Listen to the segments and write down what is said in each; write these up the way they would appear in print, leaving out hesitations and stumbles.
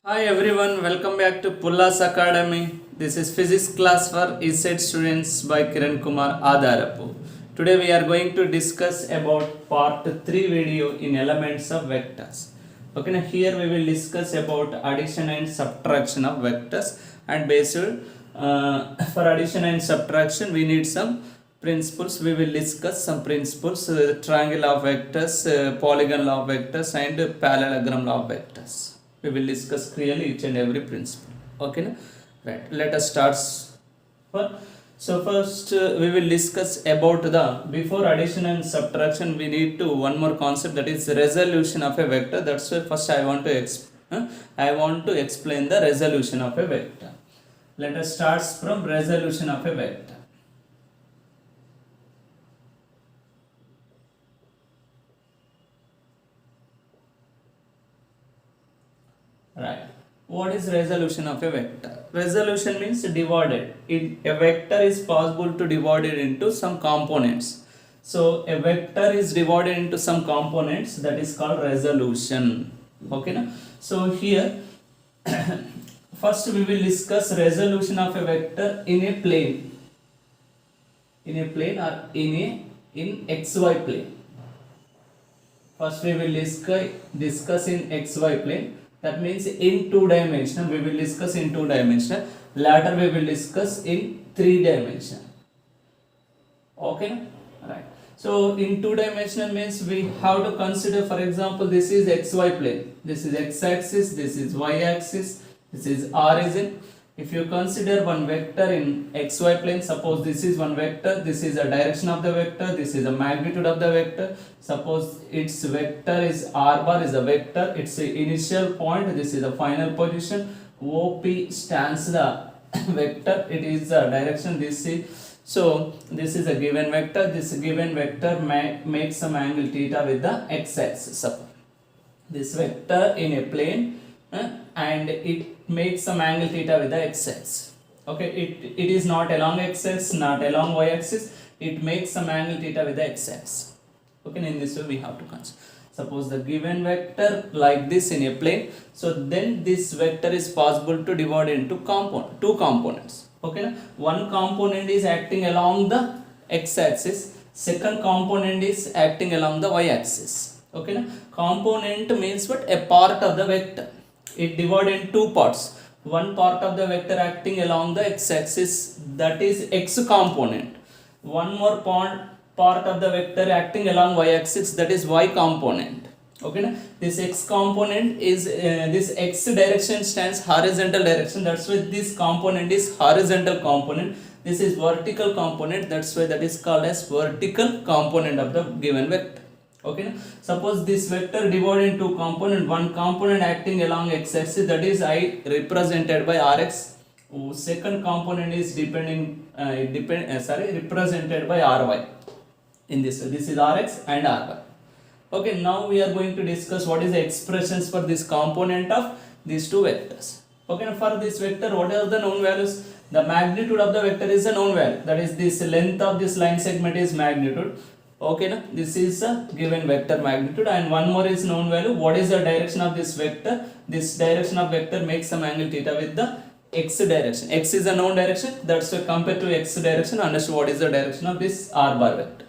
Hi everyone, welcome back to Pullas Academy. This is physics class for ESET students by Kiran Kumar Adarapu. Today we are going to discuss about part 3 video in elements of vectors. Okay, now here we will discuss about addition and subtraction of vectors, and based for addition and subtraction we need some principles. We will discuss some principles: triangle law of vectors, polygon law of vectors, and parallelogram law of vectors. We will discuss clearly each and every principle. Okay, na? Right, let us start. So first we will discuss about the before addition and subtraction we need to one more concept, that is resolution of a vector. That's why first I want to explain the resolution of a vector. Let us start from resolution of a vector. Right. What is resolution of a vector? Resolution means divided. A vector is possible to divide it into some components. So a vector is divided into some components, that is called resolution. Okay, na? So here first we will discuss resolution of a vector in a plane. In a plane or in xy plane. First we will discuss in xy plane. That means in 2 dimensional we will discuss in 2 dimensional. Later we will discuss in 3 dimensional. Okay, right. So in 2 dimensional means we have to consider, for example, this is xy plane, this is x axis, this is y axis, this is origin. If you consider one vector in xy plane, suppose this is one vector, this is a direction of the vector, this is a magnitude of the vector. Suppose its vector is r bar is a vector, its the initial point, this is the final position. OP stands the vector, it is the direction, this is. So this is a given vector, this given vector makes some angle theta with the x axis. This vector in a plane and it makes some angle theta with the x axis. Okay, it is not along x axis, not along y axis, it makes some angle theta with the x axis. Okay, in this way we have to consider. Suppose the given vector like this in a plane, so then this vector is possible to divide into two components. Okay, one component is acting along the x axis, second component is acting along the y axis. Okay, component means what? A part of the vector. It divided in two parts. One part of the vector acting along the x axis, that is x component. One more part of the vector acting along y axis, that is y component. Okay, this x component is this x direction stands horizontal direction, that's why this component is horizontal component. This is vertical component, that's why that is called as vertical component of the given vector. Okay, suppose this vector divided into component, one component acting along x axis, that is I represented by rx. Second component is represented by ry. In this way, this is rx and ry. Okay, now we are going to discuss what is the expressions for this component of these two vectors. Okay, for this vector, what are the known values? The magnitude of the vector is a known value, that is this length of this line segment is magnitude. Okay, na? This is a given vector magnitude, and one more is known value. What is the direction of this vector? This direction of vector makes some angle theta with the x direction. X is a known direction, that's why compared to x direction, understand what is the direction of this r bar vector.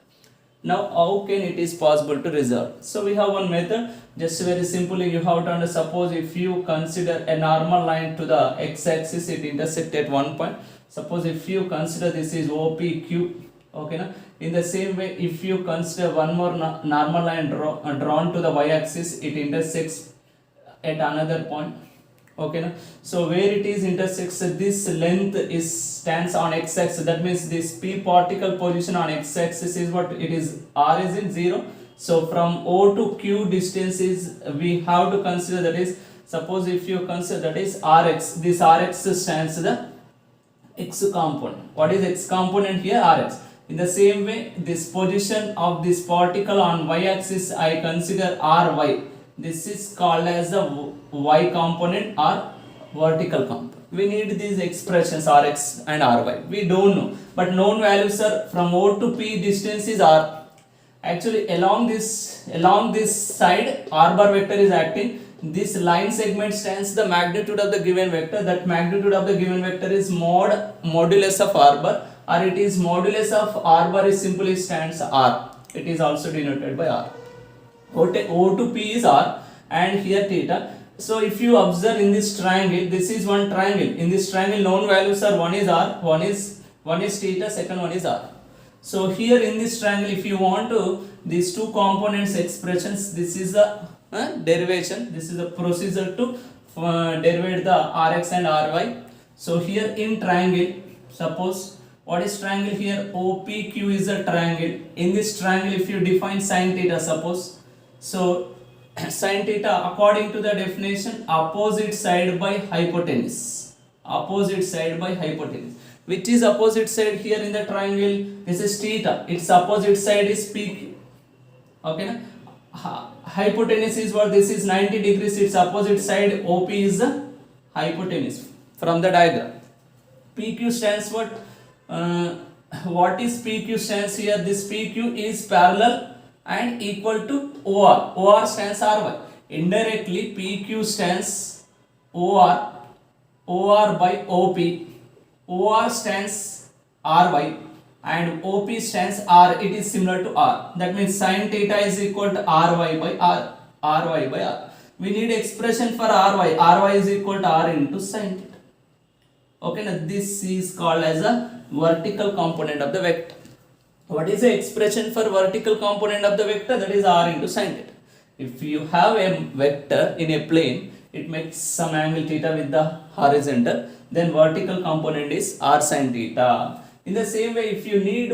Now how can it is possible to resolve? So we have one method, just very simply you have to suppose if you consider a normal line to the x axis, it intersect at one point. Suppose if you consider this is OPQ. Okay, na? In the same way, if you consider one more normal line drawn to the y axis, it intersects at another point. Okay, na? So where it is intersects, this length is stands on x axis, that means this p particle position on x axis is what it is, r is in 0. So from O to Q distance is, we have to consider, that is, suppose if you consider that is rx, this rx stands the x component. What is x component here? Rx. In the same way, this position of this particle on y axis I consider ry. This is called as the y component or vertical component. We need these expressions rx and ry. We don't know, but known values are from O to P distance is r. Actually along this side r bar vector is acting, this line segment stands the magnitude of the given vector. That magnitude of the given vector is modulus of r bar, or it is modulus of r bar is simply stands r. It is also denoted by r. O to P is r and here theta. So if you observe in this triangle, this is one triangle. In this triangle, known values are one is r, one is theta, second one is r. So here in this triangle, if you want to these two components expressions, this is the derivation. This is the procedure to derivate the rx and ry. So here in triangle, suppose what is triangle here? OPQ is a triangle. In this triangle, if you define sin theta, suppose, so sin theta according to the definition, opposite side by hypotenuse. Opposite side by hypotenuse. Which is opposite side here in the triangle? This is theta. Its opposite side is PQ. Okay. Hypotenuse is what? This is 90 degrees. Its opposite side OP is the hypotenuse from the diagram. PQ stands what? What is PQ stands here? This PQ is parallel and equal to OR. OR stands RY. Indirectly, PQ stands OR by OP. OR stands RY and OP stands R. It is similar to R. That means sin theta is equal to RY by R. We need expression for RY. RY is equal to R into sin theta. Okay, now this is called as a vertical component of the vector. What is the expression for vertical component of the vector? That is r into sin theta. If you have a vector in a plane, it makes some angle theta with the horizontal, then vertical component is r sin theta. In the same way, if you need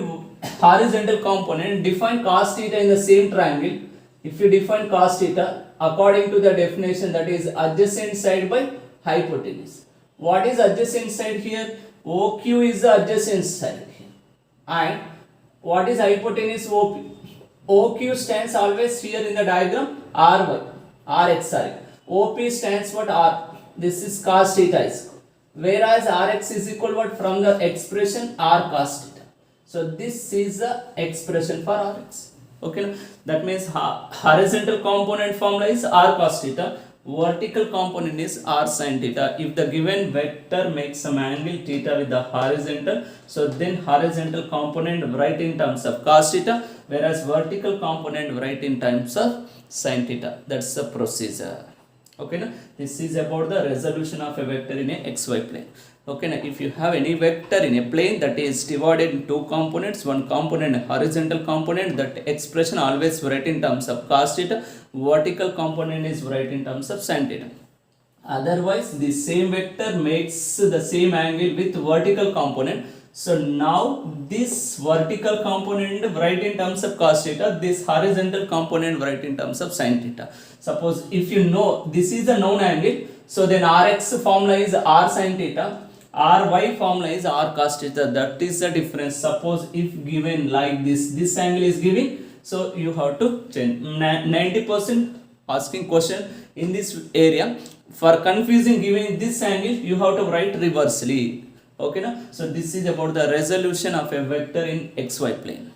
horizontal component, define cos theta in the same triangle. If you define cos theta according to the definition, that is adjacent side by hypotenuse. What is adjacent side here? OQ is the adjacent side here. And what is hypotenuse OP? OQ stands always here in the diagram RX. OP stands what? R. This is cos theta is. Whereas Rx is equal what? From the expression R cos theta. So this is the expression for Rx. Okay, that means horizontal component formula is R cos theta. Vertical component is r sin theta. If the given vector makes some angle theta with the horizontal, so then horizontal component write in terms of cos theta, whereas vertical component write in terms of sin theta. That's the procedure. Okay, now this is about the resolution of a vector in a xy plane. Okay, now if you have any vector in a plane that is divided in two components, one component horizontal component, that expression always write in terms of cos theta, vertical component is write in terms of sin theta. Otherwise, the same vector makes the same angle with vertical component. So now this vertical component write in terms of cos theta, this horizontal component write in terms of sin theta. Suppose if you know this is the known angle, so then Rx formula is r sin theta. Ry formula is r cos theta. That is the difference. Suppose if given like this angle is given, so you have to change. 90% asking question in this area. For confusing giving this angle, you have to write reversely. Okay, now so this is about the resolution of a vector in xy plane.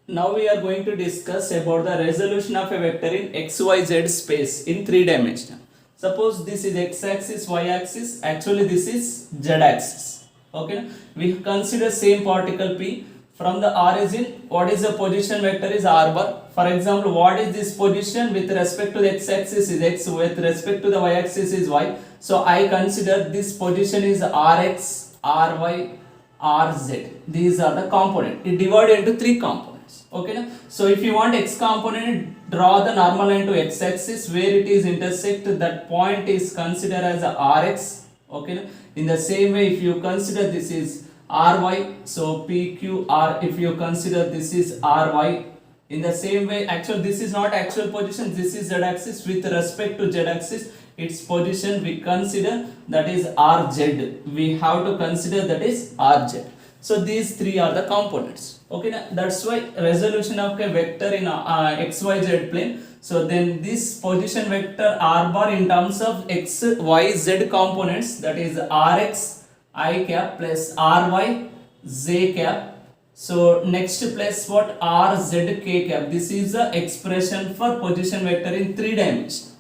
Now we are going to discuss about the resolution of a vector in xyz space in 3 dimension. Suppose this is x-axis, y-axis, actually this is z-axis. Okay, we consider same particle P. From the origin, what is the position vector is r bar. For example, what is this position with respect to the x-axis is x, with respect to the y-axis is y. So I consider this position is rx, ry, rz. These are the components. It divided into 3 components. Okay, now? So if you want x component, draw the normal line to x-axis where it is intersect. That point is considered as a rx. Okay, now? In the same way, if you consider this is ry, so pqr. If you consider this is ry. In the same way, actually this is not actual position. This is z-axis. With respect to z-axis, its position we consider that is rz. We have to consider that is rz. So these 3 are the components. Okay, now that's why resolution of a vector in xyz plane. So then this position vector r bar in terms of x, y, z components, that is rx I cap plus ry j cap. So next plus what? R z k cap. This is the expression for position vector in 3 dimensions.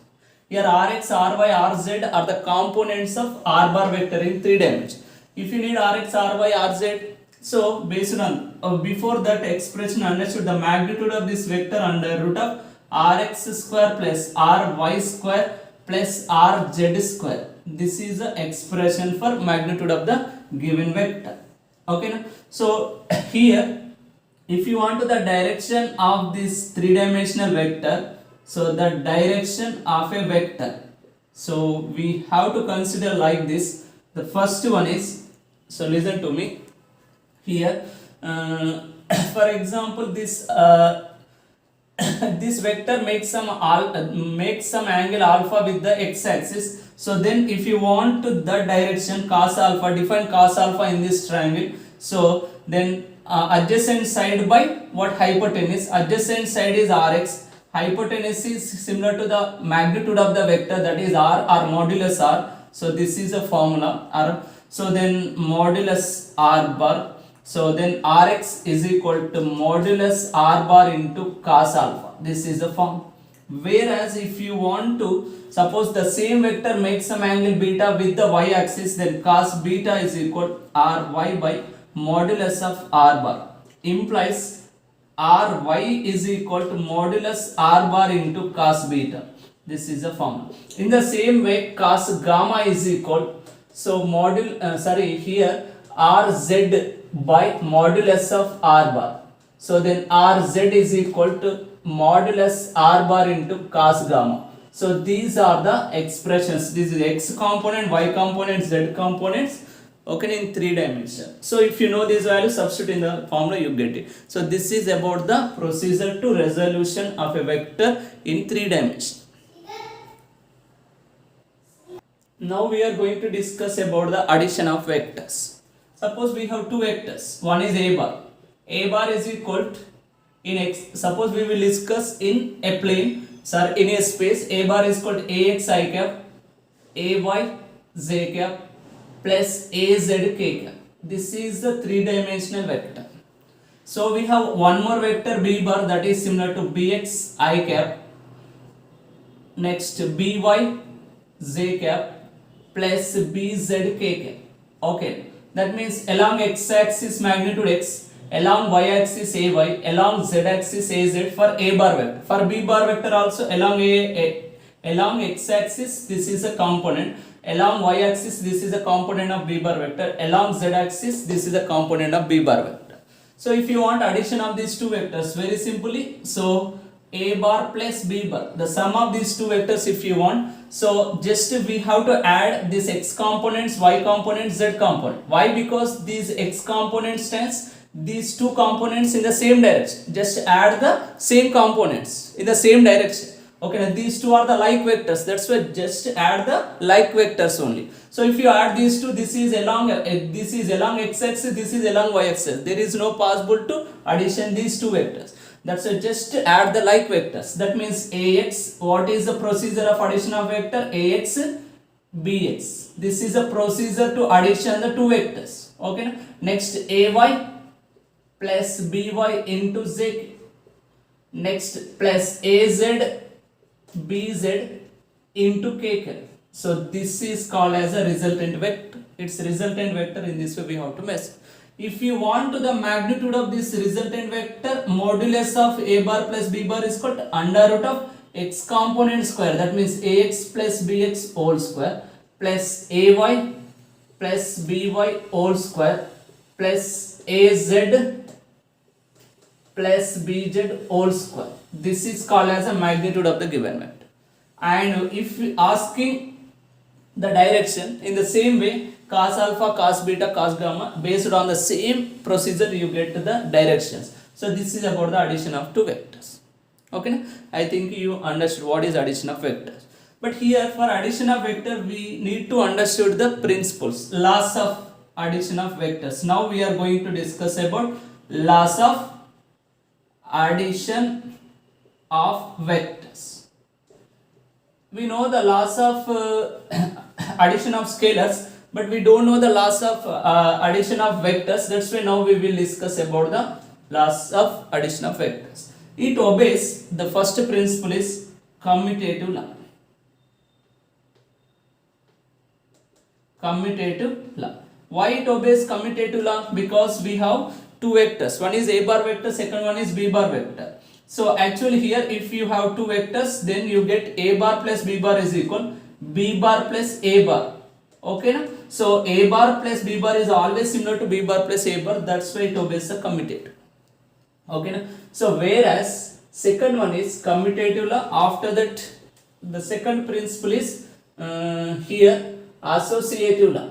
Here Rx, Ry, Rz are the components of R bar vector in 3 dimensions. If you need Rx, Ry, Rz, so based on before that expression understood the magnitude of this vector under root of Rx square plus Ry square plus Rz square. This is the expression for magnitude of the given vector. Okay, so here if you want to the direction of this three-dimensional vector, so the direction of a vector, so we have to consider like this. The first one is, so listen to me here, for example this this vector makes some angle alpha with the x-axis. So then if you want to the direction cos alpha, define cos alpha in this triangle, so then adjacent side by what? Hypotenuse. Adjacent side is Rx, hypotenuse is similar to the magnitude of the vector, that is R or modulus R. So this is a formula R. So then modulus R bar, so then Rx is equal to modulus R bar into cos alpha. This is the form. Whereas if you want to suppose the same vector makes some angle beta with the y axis, then cos beta is equal to Ry by modulus of R bar, implies Ry is equal to modulus R bar into cos beta. This is the formula. In the same way cos gamma is equal, so here Rz by modulus of R bar. So then Rz is equal to modulus R bar into cos gamma. So these are the expressions. This is x component, y component, z components, okay, in 3 dimensions. So if you know these values, substitute in the formula, you get it. So this is about the procedure to resolution of a vector in 3 dimensions. Now we are going to discuss about the addition of vectors. Suppose we have two vectors. One is a bar. A bar is equal to, in x, suppose we will discuss in a plane, sir, in a space, a bar is equal to ax I cap, ay j cap plus az k cap. This is the 3-dimensional vector. So we have one more vector b bar, that is similar to bx I cap, next by j cap plus bz k cap. Okay, that means along x-axis magnitude x, along y-axis ay, along z-axis az for a bar vector. For b bar vector also along x-axis this is a component, along y-axis this is a component of b bar vector, along z-axis this is a component of b bar vector. So if you want addition of these two vectors, very simply, so a bar plus b bar, the sum of these two vectors if you want, so just we have to add these x components, y components, z component. Why? Because these x components stands these two components in the same direction. Just add the same components in the same direction. Okay, now these two are the like vectors, that's why just add the like vectors only. So if you add these two, this is along x-axis, this is along y-axis. There is no possible to addition these two vectors. That's why just add the like vectors. That means ax, what is the procedure of addition of vector? Ax, bx. This is a procedure to addition the two vectors. Okay, next ay plus by into z, next plus az bz into kk. So this is called as a resultant vector. It's resultant vector. In this way we have to measure. If you want to the magnitude of this resultant vector, modulus of a bar plus b bar is called under root of x component square, that means ax plus bx whole square plus ay plus by whole square plus az plus bz whole square. This is called as a magnitude of the given vector. And if asking the direction, in the same way cos alpha, cos beta, cos gamma, based on the same procedure you get the directions. So this is about the addition of two vectors. Okay, I think you understood what is addition of vectors. But here for addition of vector we need to understood the principles, laws of addition of vectors. Now we are going to discuss about laws of addition of vectors. We know the laws of addition of scalars, but we don't know the laws of addition of vectors. That's why now we will discuss about the laws of addition of vectors. It obeys the first principle is commutative law. Commutative law. Why it obeys commutative law? Because we have two vectors. One is a bar vector, second one is b bar vector. So actually here if you have two vectors, then you get a bar plus b bar is equal b bar plus a bar. Okay na? So a bar plus b bar is always similar to b bar plus a bar. That's why it obeys the commutative. Okay na? So whereas second one is commutative law. After that the second principle is here associative law.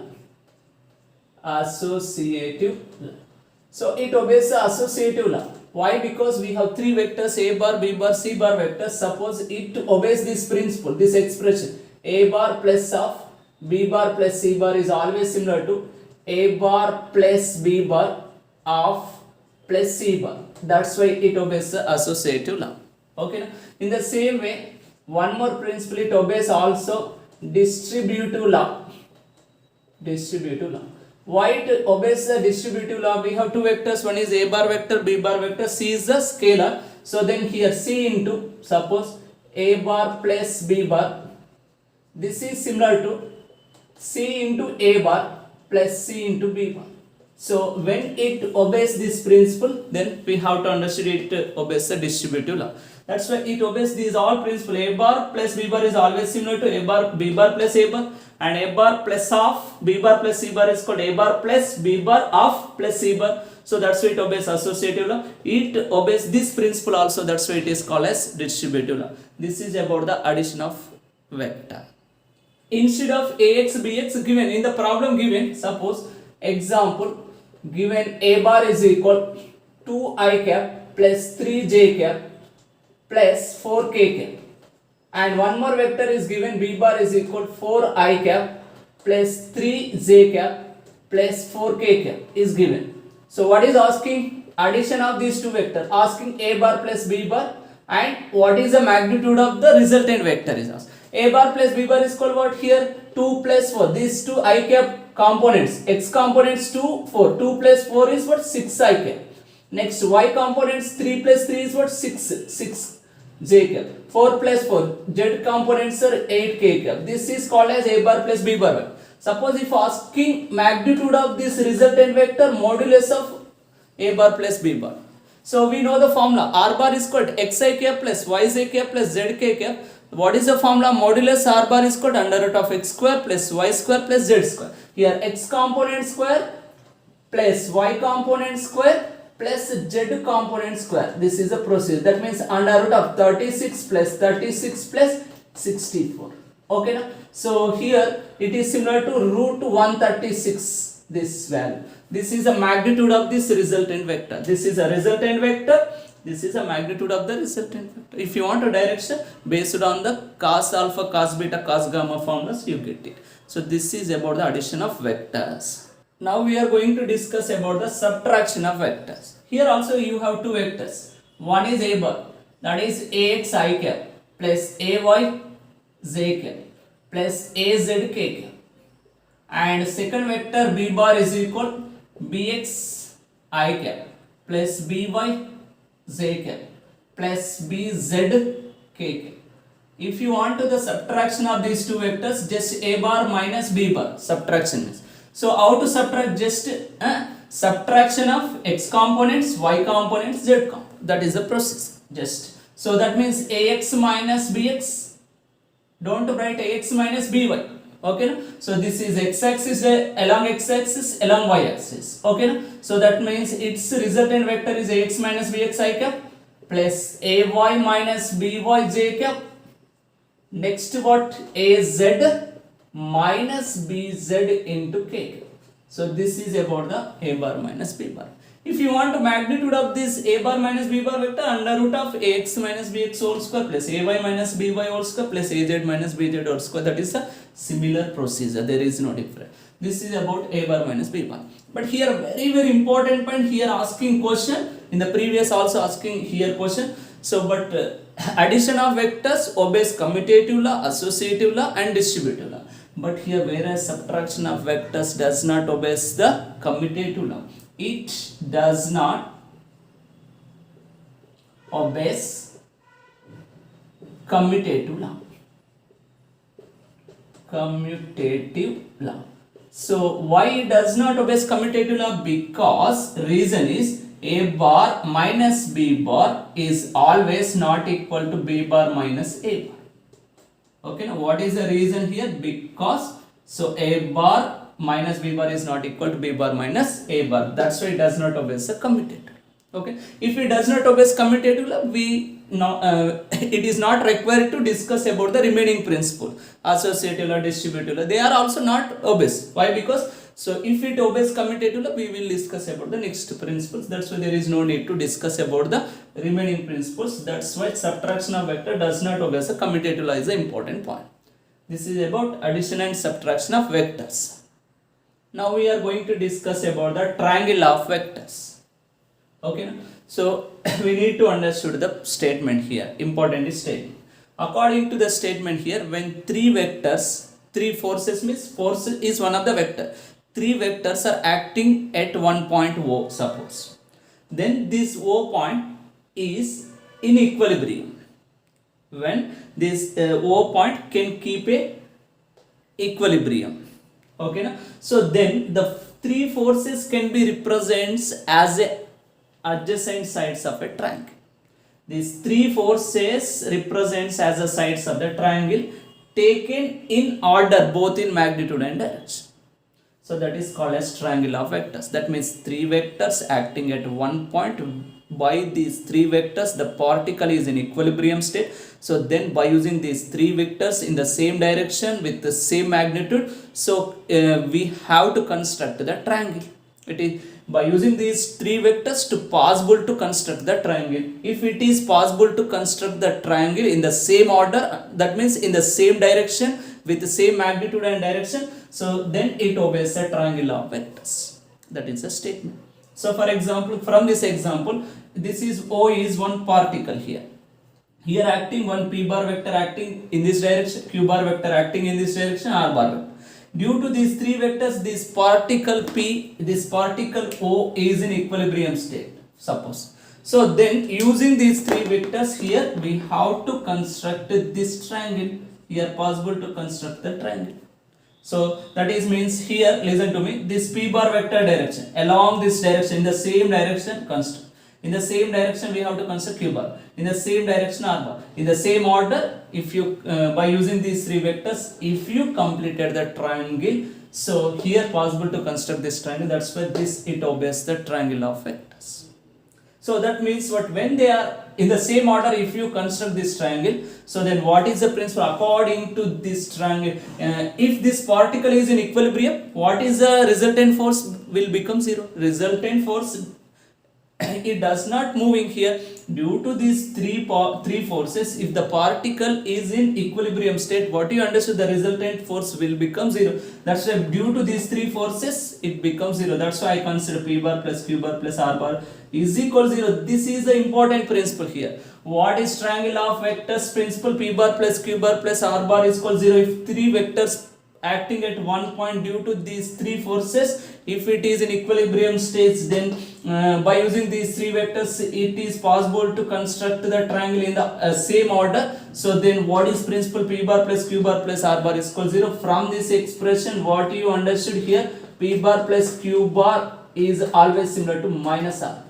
Associative law. So it obeys the associative law. Why? Because we have three vectors a bar, b bar, c bar vectors. Suppose it obeys this principle, this expression a bar plus of b bar plus c bar is always similar to a bar plus b bar of plus c bar. That's why it obeys the associative law. Okay. In the same way, one more principle, it obeys also distributive law. Distributive law. Why it obeys the distributive law? We have two vectors. One is a bar vector, b bar vector. C is the scalar. So then here c into, suppose a bar plus b bar. This is similar to c into a bar plus c into b bar. So when it obeys this principle, then we have to understand it obeys the distributive law. That's why it obeys these all principles. A bar plus b bar is always similar to a bar, b bar plus a bar, and a bar plus of b bar plus c bar is called a bar plus b bar of plus c bar. So that's why it obeys associative law. It obeys this principle also. That's why it is called as distributive law. This is about the addition of vector. Instead of ax bx given in the problem given, suppose example given a bar is equal 2i cap plus 3j cap plus 4k cap, and one more vector is given b bar is equal 4i cap plus 3j cap plus 4k cap is given. So what is asking? Addition of these two vectors, asking a bar plus b bar, and what is the magnitude of the resultant vector is asked. A bar plus b bar is called what here? 2 plus 4. These two I cap components, x components 2, 4. 2 plus 4 is what? 6 I cap. Next y components 3 plus 3 is what? 6 j cap. 4 plus 4 z components are 8 k cap. This is called as a bar plus b bar. Suppose if asking magnitude of this resultant vector, modulus of a bar plus b bar. So we know the formula, r bar is called xi cap plus yj cap plus zk cap. What is the formula? Modulus r bar is called under root of x square plus y square plus z square. Here x component square plus y component square plus z component square. This is the procedure. That means under root of 36 plus 36 plus 64. Okay na? So here it is similar to root 136, this value. This is the magnitude of this resultant vector. This is a resultant vector. This is the magnitude of the resultant vector. If you want a direction based on the cos alpha, cos beta, cos gamma formulas, you get it. So this is about the addition of vectors. Now we are going to discuss about the subtraction of vectors. Here also you have two vectors. One is a bar, that is ax I cap plus ay j cap plus az k cap, and second vector b bar is equal bx I cap plus by j cap plus bz k cap. If you want to the subtraction of these two vectors, just a bar minus b bar, subtraction is. So how to subtract? Just subtraction of x components, y components, z components. That is the process. Just so that means ax minus bx. Don't write ax minus by. Okay. So this is x-axis along x-axis along y-axis. Okay. So that means its resultant vector is ax minus bx I cap plus ay minus by j cap. Next what? Az minus bz into k cap. So this is about the a bar minus b bar. If you want magnitude of this a bar minus b bar vector, under root of ax minus bx whole square plus ay minus by whole square plus az minus bz whole square. That is a similar procedure. There is no difference. This is about a bar minus b bar. But here very important point, here asking question, in the previous also asking here question. So but addition of vectors obeys commutative law, associative law and distributive law. But here whereas subtraction of vectors does not obeys the commutative law. It does not obeys commutative law. Commutative law. So why it does not obeys commutative law? Because reason is a bar minus b bar is always not equal to b bar minus a bar. Okay, now what is the reason here? Because so a bar minus b bar is not equal to b bar minus a bar. That's why it does not obey the commutative. Okay, if it does not obey commutative law, we now it is not required to discuss about the remaining principle, associative law, distributive law. They are also not obeys. Why? Because so if it obeys commutative law, we will discuss about the next principles. That's why there is no need to discuss about the remaining principles. That's why subtraction of vector does not obey the commutative law is an important point. This is about addition and subtraction of vectors. Now we are going to discuss about the triangle of vectors. Okay, so we need to understand the statement here. Important statement. According to the statement here, when three vectors, three forces means force is one of the vector. Three vectors are acting at one point O, suppose. Then this O point is in equilibrium. When this O point can keep a equilibrium. Okay, na? So then the three forces can be represented as a adjacent sides of a triangle. These three forces represents as the sides of the triangle taken in order both in magnitude and direction. So that is called as triangle of vectors. That means three vectors acting at one point. By these three vectors the particle is in equilibrium state. So then by using these three vectors in the same direction with the same magnitude, so we have to construct the triangle. It is by using these three vectors to possible to construct the triangle. If it is possible to construct the triangle in the same order, that means in the same direction with the same magnitude and direction, so then it obeys the triangle of vectors. That is the statement. So for example, from this example, this is O is one particle here. Here acting one p bar vector acting in this direction, q bar vector acting in this direction, r bar vector. Due to these three vectors, this particle P, this particle O is in equilibrium state, suppose. So then using these three vectors here, we have to construct this triangle. Here possible to construct the triangle. So that is means here, listen to me, this P bar vector direction, along this direction, in the same direction construct. In the same direction we have to construct q bar. In the same direction r bar. In the same order, if you by using these three vectors, if you completed the triangle, so here possible to construct this triangle. That's why this it obeys the triangle of vectors. So that means what, when they are in the same order, if you construct this triangle, so then what is the principle according to this triangle? If this particle is in equilibrium, what is the resultant force will become zero. Resultant force it does not moving here due to these three forces. If the particle is in equilibrium state, what you understood, the resultant force will become zero. That's why due to these three forces it becomes zero. That's why I consider p bar plus q bar plus r bar is equal 0. This is the important principle here. What is triangle of vectors principle? P bar plus q bar plus r bar is equal 0. If three vectors acting at one point due to these three forces, if it is in equilibrium states, then by using these three vectors it is possible to construct the triangle in the same order. So then what is principle? P bar plus q bar plus r bar is equal 0. From this expression what you understood here, p bar plus q bar is always similar to minus r.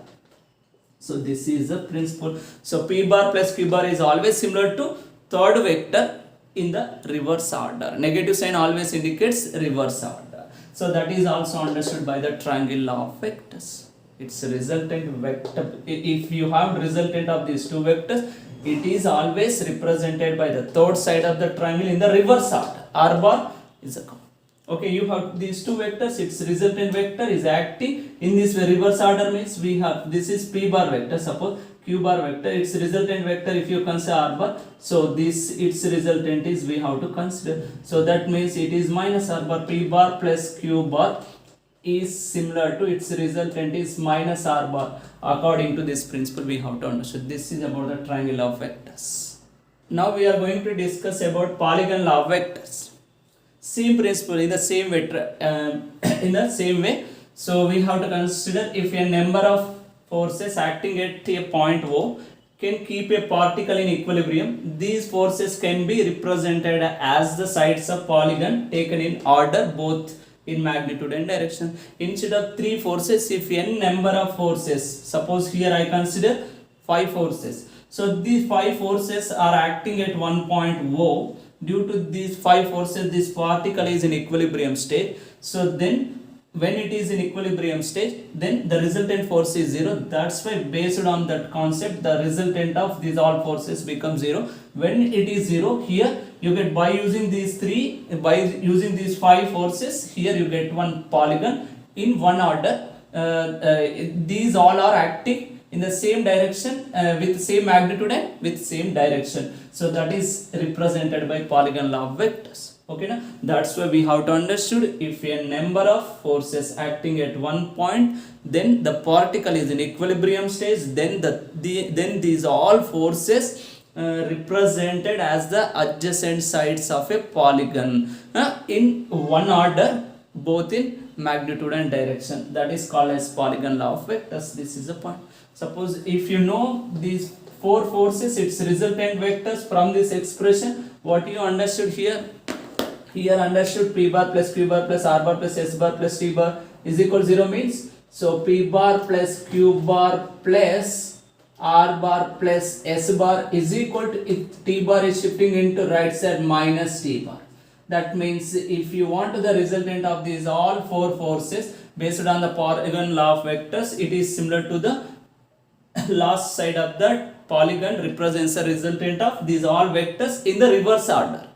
So this is the principle. So p bar plus q bar is always similar to third vector in the reverse order. Negative sign always indicates reverse order. So that is also understood by the triangle of vectors. It's a resultant vector. If you have resultant of these two vectors, it is always represented by the third side of the triangle in the reverse order. R bar is a comma. Okay, you have these two vectors, its resultant vector is acting in this reverse order, means we have, this is p bar vector, suppose q bar vector, its resultant vector if you consider r bar, so this its resultant is we have to consider. So that means it is minus r bar. P bar plus q bar is similar to its resultant is minus r bar. According to this principle we have to understand. This is about the triangle of vectors. Now we are going to discuss about polygon law of vectors. Same principle in the same vector, in the same way. So we have to consider if a number of forces acting at a point O can keep a particle in equilibrium, these forces can be represented as the sides of polygon taken in order both in magnitude and direction. Instead of 3 forces, if n number of forces, suppose here I consider 5 forces. So these 5 forces are acting at one point O. Due to these 5 forces, this particle is in equilibrium state. So then when it is in equilibrium state, then the resultant force is 0. That's why based on that concept, the resultant of these all forces becomes 0. When it is 0, here you get, by using these 5 forces, here you get one polygon in one order. These all are acting in the same direction, with same magnitude and with same direction. So that is represented by polygon law of vectors. Okay, na? That's why we have to understood, if a number of forces acting at one point, then the particle is in equilibrium state, then then these all forces represented as the adjacent sides of a polygon in one order, both in magnitude and direction. That is called as polygon law of vectors. This is the point. Suppose if you know these 4 forces, its resultant vectors from this expression, what you understood here? Here understood P bar plus Q bar plus R bar plus S bar plus T bar is equal 0 means, so P bar plus Q bar plus R bar plus S bar is equal to, if T bar is shifting into right side, minus T bar. That means if you want the resultant of these all 4 forces based on the polygon law of vectors, it is similar to the last side of the polygon represents the resultant of these all vectors in the reverse order.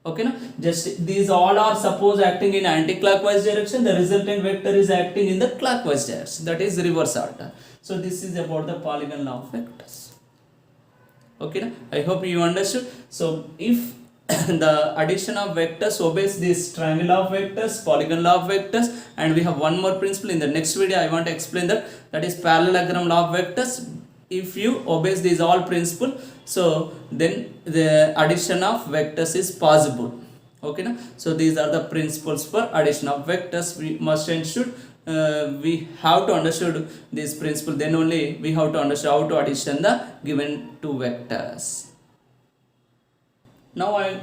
Okay, na? Just these all are suppose acting in anti-clockwise direction, the resultant vector is acting in the clockwise direction, that is reverse order. So this is about the polygon law of vectors. Okay, na? I hope you understood. So if the addition of vectors obeys this triangle law of vectors, polygon law of vectors, and we have one more principle in the next video I want to explain, that is parallelogram law of vectors. If you obeys these all principle, so then the addition of vectors is possible. Okay, na? So these are the principles for addition of vectors. We must and should we have to understand this principle, then only we have to understand how to addition the given two vectors. Now I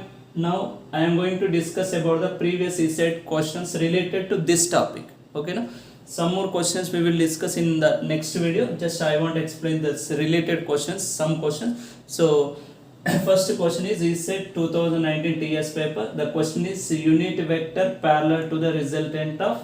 am going to discuss about the previous set questions related to this topic. Okay, na? Some more questions we will discuss in the next video. Just I want to explain this related questions, some questions. So first question is set 2019 TS paper. The question is unit vector parallel to the resultant of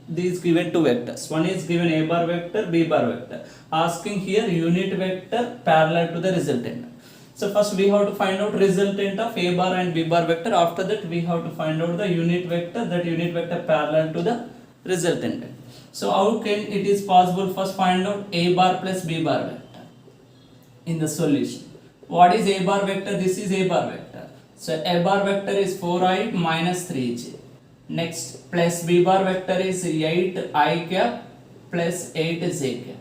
these given two vectors. One is given A bar vector, B bar vector. Asking here unit vector parallel to the resultant. So first we have to find out resultant of A bar and B bar vector. After that we have to find out the unit vector, that unit vector parallel to the resultant. So how can it is possible? First find out A bar plus B bar vector in the solution. What is A bar vector? This is A bar vector. So A bar vector is 4i minus 3j. Next plus B bar vector is 8i cap plus 8j cap.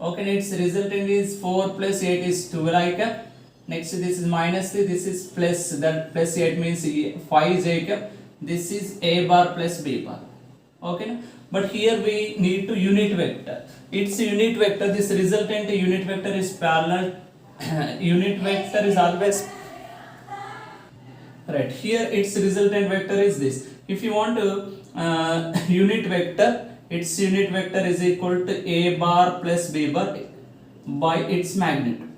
Okay, its resultant is 4 plus 8 is 12i cap. Next this is minus 3, this is plus, that plus 8 means 5j cap. This is A bar plus B bar. Okay, but here we need to unit vector. Its unit vector, this resultant unit vector is parallel. Unit vector is always right. Here its resultant vector is this. If you want to unit vector, its unit vector is equal to A bar plus B bar by its magnitude.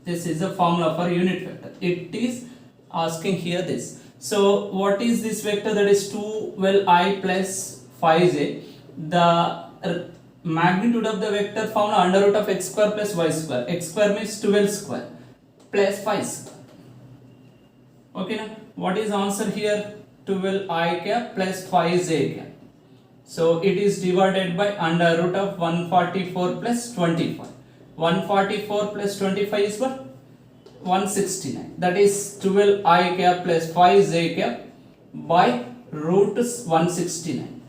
This is the formula for unit vector. It is asking here this. So what is this vector? That is 12i plus 5j. The magnitude of the vector formula under root of x square plus y square. X square means 12 square plus 5 square. Okay, now what is answer here? 12i cap plus 5j cap. So it is divided by under root of 144 plus 25. 144 plus 25 is what? 169. That is 12i cap plus 5j cap by root 169.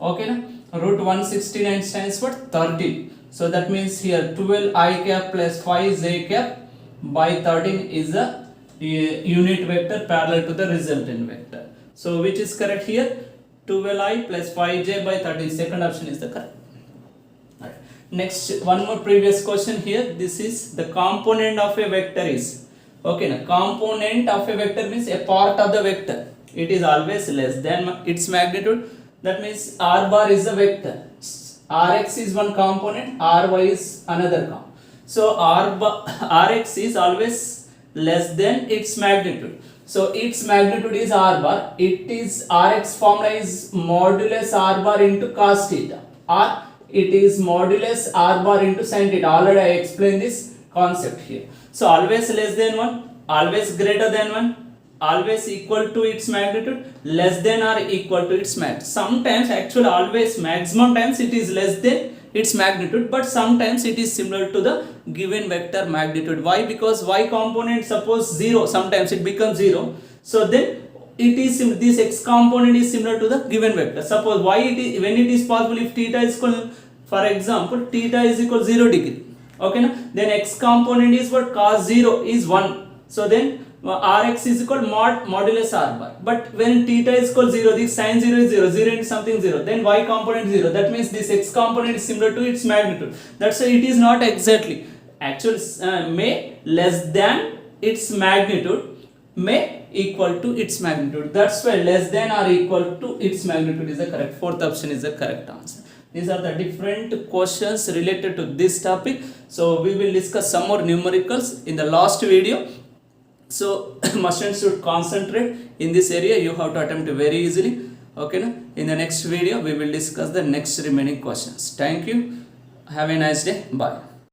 Okay, na? Root 169 stands for 13. So that means here 12i cap plus 5j cap by 13 is a unit vector parallel to the resultant vector. So which is correct here? 12i plus 5j by 13. Second option is the correct. Right. Next, one more previous question here. This is the component of a vector is. Okay, now component of a vector means a part of the vector. It is always less than its magnitude. That means r bar is a vector, rx is one component, ry is another component. So rx is always less than its magnitude. So its magnitude is r bar. It is rx formula is modulus r bar into cos theta, or it is modulus r bar into sin theta. Already I explained this concept here. So always less than 1, always greater than 1, always equal to its magnitude, less than or equal to its magnitude. Sometimes actually always maximum times it is less than its magnitude, but sometimes it is similar to the given vector magnitude. Why? Because y component suppose 0, sometimes it becomes 0. So then it is this x component is similar to the given vector. Suppose y it is, when it is possible, if theta is equal, for example theta is equal 0 degree, okay na? Then x component is what? Cos 0 is 1. So then rx is equal modulus r bar. But when theta is equal 0, this sin 0 is 0, 0 into something 0, then y component 0. That means this x component is similar to its magnitude. That's why it is not exactly. Actually may less than its magnitude, may equal to its magnitude. That's why less than or equal to its magnitude is the correct. Fourth option is the correct answer. These are the different questions related to this topic. So we will discuss some more numericals in the last video. So students should concentrate in this area. You have to attempt very easily. Okay, na? In the next video we will discuss the next remaining questions. Thank you. Have a nice day. Bye.